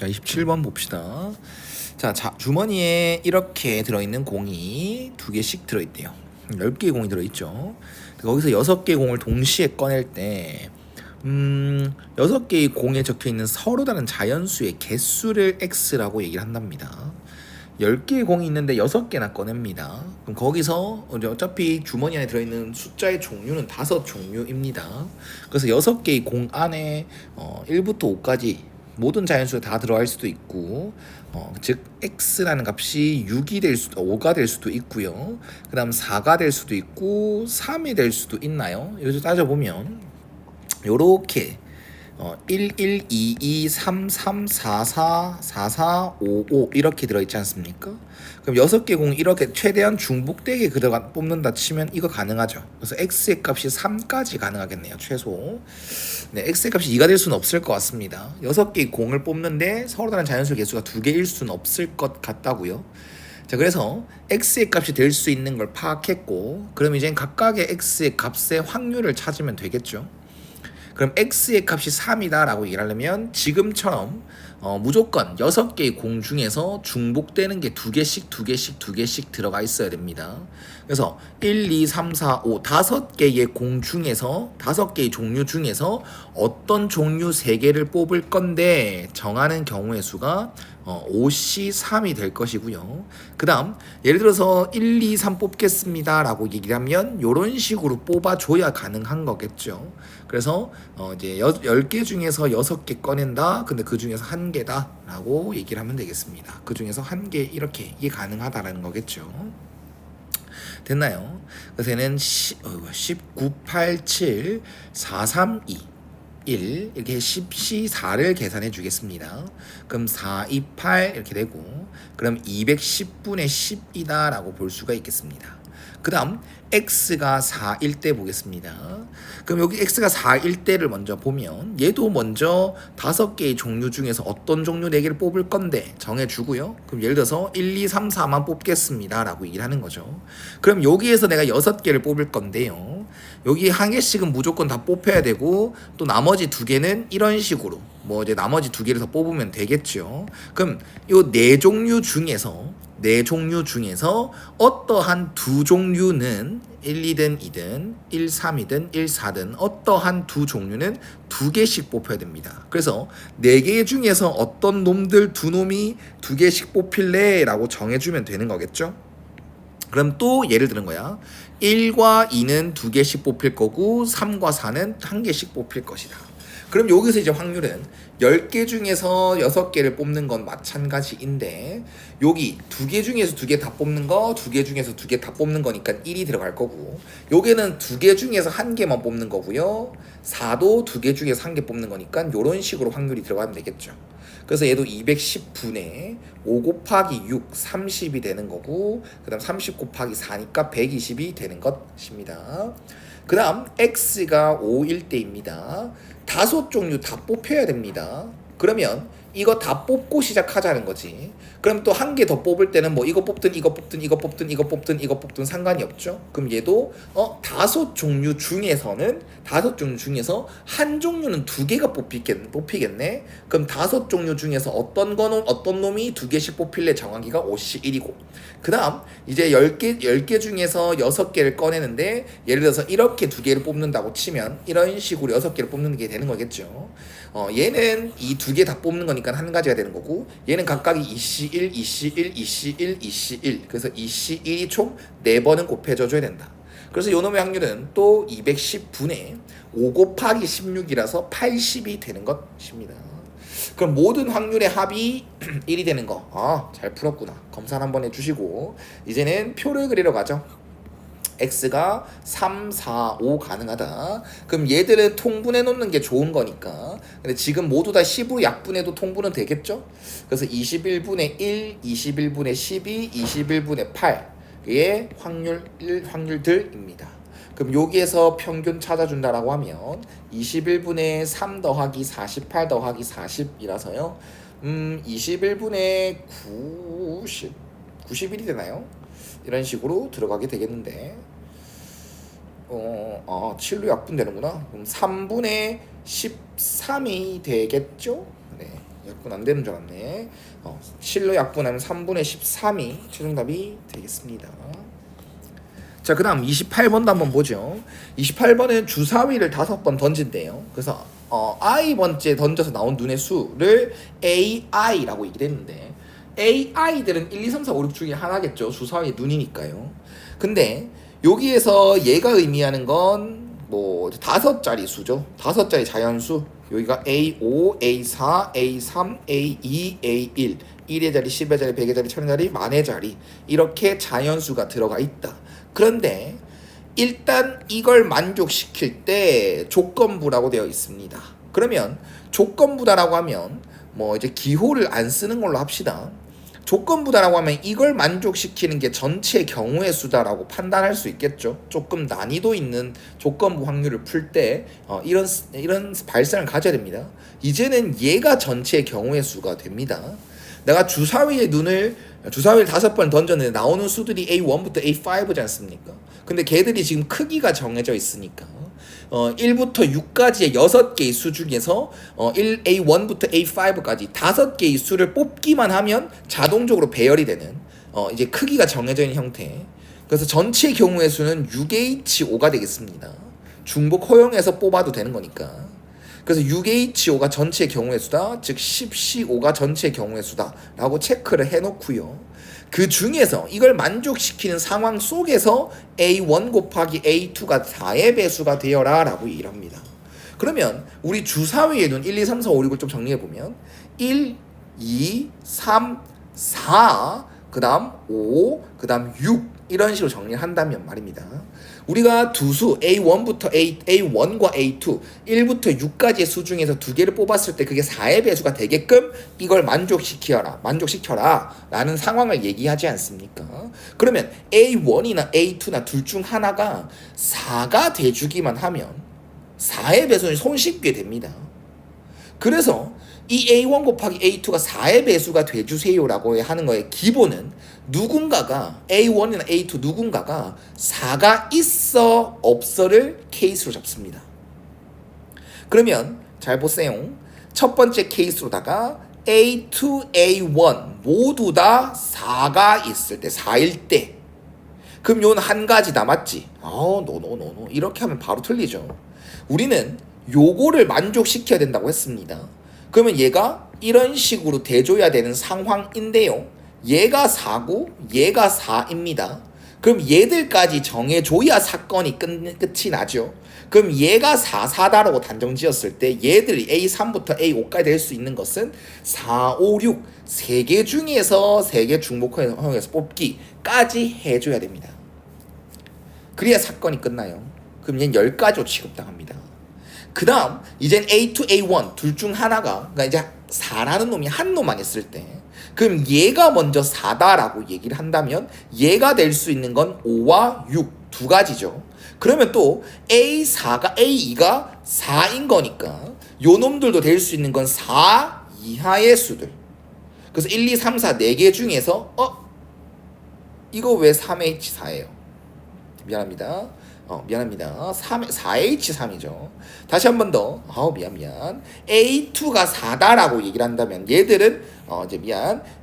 자, 27번 봅시다. 자, 주머니에 이렇게 들어있는 공이 2개씩 들어있대요. 10개의 공이 들어있죠. 거기서 6개의 공을 동시에 꺼낼 때 6개의 공에 적혀있는 서로 다른 자연수의 개수를 x라고 얘기를 한답니다. 10개의 공이 있는데 6개나 꺼냅니다. 그럼 거기서 어차피 주머니 안에 들어있는 숫자의 종류는 5종류입니다. 그래서 6개의 공 안에 1부터 5까지 모든 자연수가 다 들어갈 수도 있고, 즉 x라는 값이 6이 될 수도 5가 될 수도 있고요. 그 다음 4가 될 수도 있고 3이 될 수도 있나요? 여기서 따져보면 요렇게 1, 1, 2, 2, 3, 3, 4, 4, 4, 4, 5, 5 이렇게 들어있지 않습니까? 그럼 6개 공 이렇게 최대한 중복되게 뽑는다 치면 이거 가능하죠. 그래서 x의 값이 3까지 가능하겠네요. 최소. 네, x의 값이 2가 될 수는 없을 것 같습니다. 6개의 공을 뽑는데 서로 다른 자연수 개수가 2개일 수는 없을 것 같다고요. 자, 그래서 x의 값이 될 수 있는 걸 파악했고, 그럼 이제 각각의 x의 값의 확률을 찾으면 되겠죠. 그럼 x의 값이 3이다 라고 얘기를 하려면 지금처럼 무조건 6개의 공 중에서 중복되는 게 2개씩 들어가 있어야 됩니다. 그래서 1, 2, 3, 4, 5 5개의 공 중에서 5개의 종류 중에서 어떤 종류 3개를 뽑을 건데 정하는 경우의 수가 5C3이 될 것이고요. 그 다음 예를 들어서 1, 2, 3 뽑겠습니다 라고 얘기를 하면 이런 식으로 뽑아줘야 가능한 거겠죠. 그래서 이제 10개 중에서 6개 꺼낸다. 근데 그 중에서 1개다 라고 얘기를 하면 되겠습니다. 그 중에서 1개 이렇게 이게 가능하다라는 거겠죠. 됐나요? 그래서 얘는 19, 8, 7, 4, 3, 2 1 이렇게 10C4를 계산해 주겠습니다. 그럼 4, 2, 8 이렇게 되고, 그럼 210분의 10이다 라고 볼 수가 있겠습니다. 그 다음 x가 4일 때 보겠습니다. 그럼 여기 x가 4일 때를 먼저 보면 얘도 먼저 5개의 종류 중에서 어떤 종류 4개를 뽑을 건데 정해주고요. 그럼 예를 들어서 1, 2, 3, 4만 뽑겠습니다 라고 얘기를 하는 거죠. 그럼 여기에서 내가 6개를 뽑을 건데요. 여기 1개씩은 무조건 다 뽑혀야 되고, 또 나머지 2개는 이런 식으로 뭐 이제 나머지 2개를 더 뽑으면 되겠죠. 그럼 요 4종류 중에서 어떠한 2종류는 1, 2든 2든 1, 3이든 1, 4든 어떠한 2종류는 2개씩 뽑혀야 됩니다. 그래서 4개 중에서 어떤 놈들 2놈이 2개씩 뽑힐래 라고 정해주면 되는 거겠죠. 그럼 또 예를 드는 거야. 1과 2는 2개씩 뽑힐 거고 3과 4는 1개씩 뽑힐 것이다. 그럼 여기서 이제 확률은 10개 중에서 6개를 뽑는 건 마찬가지인데, 여기 2개 중에서 2개 다 뽑는 거, 2개 중에서 2개 다 뽑는 거니까 1이 들어갈 거고, 여기는 2개 중에서 1개만 뽑는 거고요. 4도 2개 중에서 1개 뽑는 거니까 이런 식으로 확률이 들어가면 되겠죠. 그래서 얘도 210분의 5 곱하기 6, 30이 되는 거고, 그 다음 30 곱하기 4니까 120이 되는 것입니다. 그 다음 x가 5일 때입니다. 5종류 다 뽑혀야 됩니다. 그러면 이거 다 뽑고 시작하자는 거지. 그럼 또 1개 더 뽑을 때는 뭐 이거 뽑든 이거 뽑든 이거 뽑든 이거 뽑든 이거 뽑든 상관이 없죠. 그럼 얘도 5종류 중에서 한 종류는 2개가 뽑히겠네. 그럼 5종류 중에서 어떤 놈이 2개씩 뽑힐래 정하기가 5C1이고, 그 다음 이제 10개 중에서 6개를 꺼내는데, 예를 들어서 이렇게 2개를 뽑는다고 치면 이런 식으로 6개를 뽑는 게 되는 거겠죠. 얘는 이 2개 다 뽑는 거니까 한 가지가 되는 거고, 얘는 각각이 2C1, 2C1, 2C1, 2C1. 그래서 2C1이 총 4번은 곱해줘 줘야 된다. 그래서 요놈의 확률은 또 210분의 5 곱하기 16이라서 80이 되는 것입니다. 그럼 모든 확률의 합이 1이 되는 거. 잘 풀었구나. 검사를 한번 해주시고, 이제는 표를 그리러 가죠. x가 3, 4, 5 가능하다. 그럼 얘들은 통분해 놓는 게 좋은 거니까. 근데 지금 모두 다 10으로 약분해도 통분은 되겠죠? 그래서 21분의 1, 21분의 12, 21분의 8의 확률들입니다. 그럼 여기에서 평균 찾아준다라고 하면 21분의 3 더하기 48 더하기 40이라서요. 21분의 91이 되나요? 이런 식으로 들어가게 되겠는데, 7로 약분되는구나. 그럼 3분의 13이 되겠죠? 네. 약분 안 되는 줄 알았네. 7로 약분하면 3분의 13이 최종답이 되겠습니다. 자, 그 다음 28번도 한번 보죠. 28번은 주사위를 5번 던진대요. 그래서 i번째 던져서 나온 눈의 수를 ai라고 얘기를 했는데, ai들은 1, 2, 3, 4, 5, 6 중에 하나겠죠. 주사위의 눈이니까요. 근데 여기에서 얘가 의미하는 건 뭐 5자리 수죠. 5자리 자연수. 여기가 A5, A4, A3, A2, A1 1의 자리, 10의 자리, 100의 자리, 1000의 자리, 만의 자리 이렇게 자연수가 들어가 있다. 그런데 일단 이걸 만족시킬 때 조건부라고 되어 있습니다. 그러면 조건부다라고 하면 뭐 이제 기호를 안 쓰는 걸로 합시다. 조건부다라고 하면 이걸 만족시키는 게 전체 경우의 수다라고 판단할 수 있겠죠. 조금 난이도 있는 조건부 확률을 풀 때 이런 발상을 가져야 됩니다. 이제는 얘가 전체 경우의 수가 됩니다. 내가 주사위를 5번 던졌는데 나오는 수들이 A1부터 A5지 않습니까? 근데 걔들이 지금 크기가 정해져 있으니까 1부터 6까지의 6개의 수 중에서 A1부터 A5까지 5개의 수를 뽑기만 하면 자동적으로 배열이 되는 이제 크기가 정해져 있는 형태. 그래서 전체 경우의 수는 6H5가 되겠습니다. 중복 허용해서 뽑아도 되는 거니까. 그래서 6H5가 전체 경우의 수다, 즉 10C5가 전체 경우의 수다 라고 체크를 해놓고요. 그 중에서 이걸 만족시키는 상황 속에서 A1 곱하기 A2가 4의 배수가 되어라 라고 얘기를 합니다. 그러면 우리 주사위의 눈 1, 2, 3, 4, 5, 6을 좀 정리해보면 1, 2, 3, 4, 그 다음 5, 그 다음 6 이런 식으로 정리를 한다면 말입니다. 우리가 두 수 A1부터 A1과 A2 1부터 6까지의 수 중에서 두 개를 뽑았을 때 그게 4의 배수가 되게끔 이걸 만족시켜라 라는 상황을 얘기하지 않습니까? 그러면 A1이나 A2나 둘 중 하나가 4가 돼주기만 하면 4의 배수는 손쉽게 됩니다. 그래서 이 A1 곱하기 A2가 4의 배수가 돼주세요라고 하는 거의 기본은 누군가가 A1이나 A2 누군가가 4가 있어 없어를 케이스로 잡습니다. 그러면 잘 보세요. 첫 번째 케이스로다가 A2, A1 모두 다 4가 있을 때 4일 때 그럼 요는 한 가지 남았지. 노 이렇게 하면 바로 틀리죠. 우리는 요거를 만족시켜야 된다고 했습니다. 그러면 얘가 이런 식으로 돼줘야 되는 상황인데요. 얘가 4고 얘가 4입니다. 그럼 얘들까지 정해줘야 사건이 끝이 나죠. 그럼 얘가 4, 4다라고 단정 지었을 때 얘들이 A3부터 A5까지 될 수 있는 것은 4, 5, 6 3개 중에서 3개 중복 허용해서 뽑기까지 해줘야 됩니다. 그래야 사건이 끝나요. 그럼 얘는 10가지로 취급당합니다. 그 다음 이젠 A2, A1 둘 중 하나가 그러니까 이제 4라는 놈이 한 놈만 있을 때 그럼 얘가 먼저 4다라고 얘기를 한다면 얘가 될 수 있는 건 5와 6 두 가지죠. 그러면 또 A4가 A2가 4인 거니까 요 놈들도 될 수 있는 건 4 이하의 수들. 그래서 1, 2, 3, 4 4개 중에서 이거 왜 3H4예요? 미안합니다. 4H3이죠. 다시 한 번 더. 미안. A2가 4다라고 얘기를 한다면 얘들은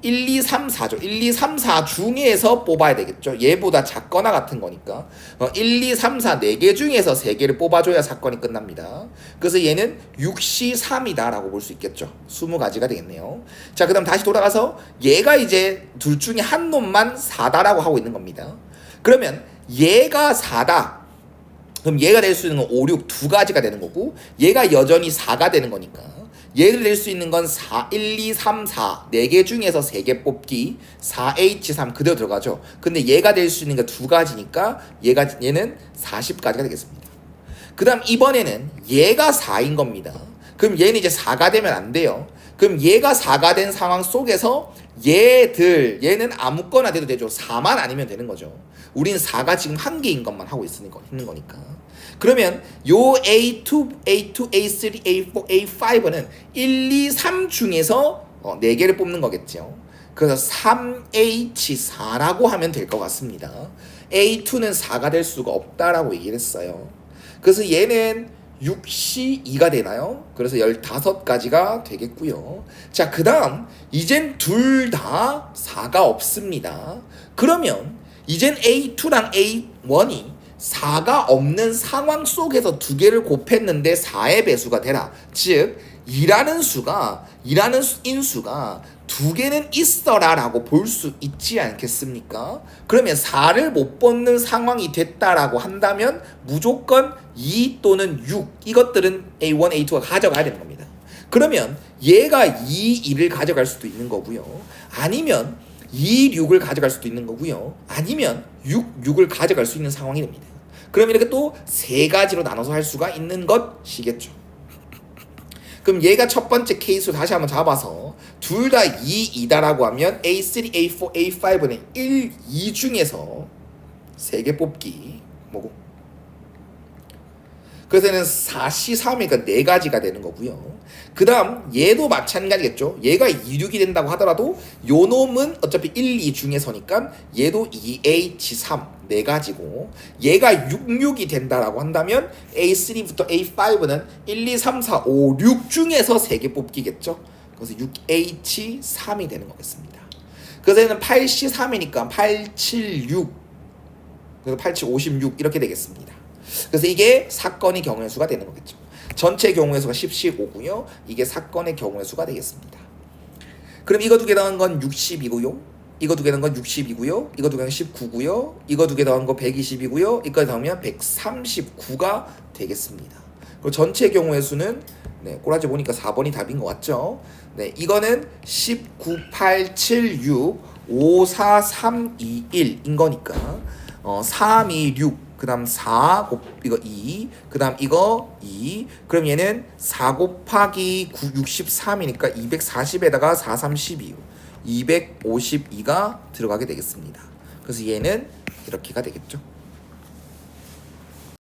1, 2, 3, 4죠. 1, 2, 3, 4 중에서 뽑아야 되겠죠. 얘보다 작거나 같은 거니까 1, 2, 3, 4 4개 중에서 3개를 뽑아줘야 사건이 끝납니다. 그래서 얘는 6C3이다 라고 볼 수 있겠죠. 20가지가 되겠네요. 자, 그 다음 다시 돌아가서 얘가 이제 둘 중에 한 놈만 4다라고 하고 있는 겁니다. 그러면 얘가 4다. 그럼 얘가 될 수 있는 건 5, 6 두 가지가 되는 거고 얘가 여전히 4가 되는 거니까 얘를 낼 수 있는 건 4, 1, 2, 3, 4 4개 중에서 3개 뽑기 4H3 그대로 들어가죠. 근데 얘가 될 수 있는 게 두 가지니까 얘는 40가지가 되겠습니다. 그 다음 이번에는 얘가 4인 겁니다. 그럼 얘는 이제 4가 되면 안 돼요. 그럼 얘가 4가 된 상황 속에서 얘는 아무거나 돼도 되죠. 4만 아니면 되는 거죠. 우린 4가 지금 한 개인 것만 하고 있는 거니까. 그러면 요 A2, A3, A4, A5는 1, 2, 3 중에서 4개를 뽑는 거겠죠. 그래서 3H4라고 하면 될 것 같습니다. A2는 4가 될 수가 없다라고 얘기를 했어요. 그래서 얘는 6시 2가 되나요? 그래서 15가지가 되겠고요. 자, 그 다음 이젠 둘 다 4가 없습니다. 그러면 이젠 A2랑 A1이 4가 없는 상황 속에서 두 개를 곱했는데 4의 배수가 되라. 즉 2라는 인수가 두 개는 있어라 라고 볼 수 있지 않겠습니까? 그러면 4를 못 뽑는 상황이 됐다라고 한다면 무조건 2 또는 6 이것들은 A1, A2가 가져가야 되는 겁니다. 그러면 얘가 2, 2를 가져갈 수도 있는 거고요. 아니면 2, 6을 가져갈 수도 있는 거고요. 아니면 6, 6을 가져갈 수 있는 상황이 됩니다. 그럼 이렇게 또 세 가지로 나눠서 할 수가 있는 것이겠죠. 그럼 얘가 첫 번째 케이스로 다시 한번 잡아서 둘 다 2, 2다라고 하면 A3, A4, A5는 1, 2 중에서 3개 뽑기 뭐고? 그래서 얘는 4C, 3이니까 4가지가 되는 거고요. 그 다음 얘도 마찬가지겠죠. 얘가 2, 6이 된다고 하더라도 요 놈은 어차피 1, 2 중에서니까 얘도 2H, 3 4가지고 얘가 6, 6이 된다라고 한다면 A3부터 A5는 1, 2, 3, 4, 5, 6 중에서 3개 뽑기겠죠. 그래서 6H, 3이 되는 거겠습니다. 그래서 얘는 8C, 3이니까 8, 7, 6 그래서 8, 7, 56 이렇게 되겠습니다. 그래서 이게 사건의 경우의 수가 되는 거겠죠. 전체 경우의 수가 10, 15고요. 이게 사건의 경우의 수가 되겠습니다. 그럼 이거 두 개 더한 건 60이고요. 이거 두 개 더한 건 60이고요. 이거 두 개 더한 건 19고요. 이거 두 개 더한 거 120이고요. 이거 더하면 139가 되겠습니다. 그리고 전체 경우의 수는 꼬라지 보니까 4번이 답인 것 같죠? 네, 이거는 19, 8, 7, 6, 5, 4, 3, 2, 1인 거니까 3, 2, 6 그 다음 4 이거 2 그 다음 이거 2 그럼 얘는 4 곱하기 9 63이니까 240에다가 4, 3, 12 252가 들어가게 되겠습니다. 그래서 얘는 이렇게가 되겠죠.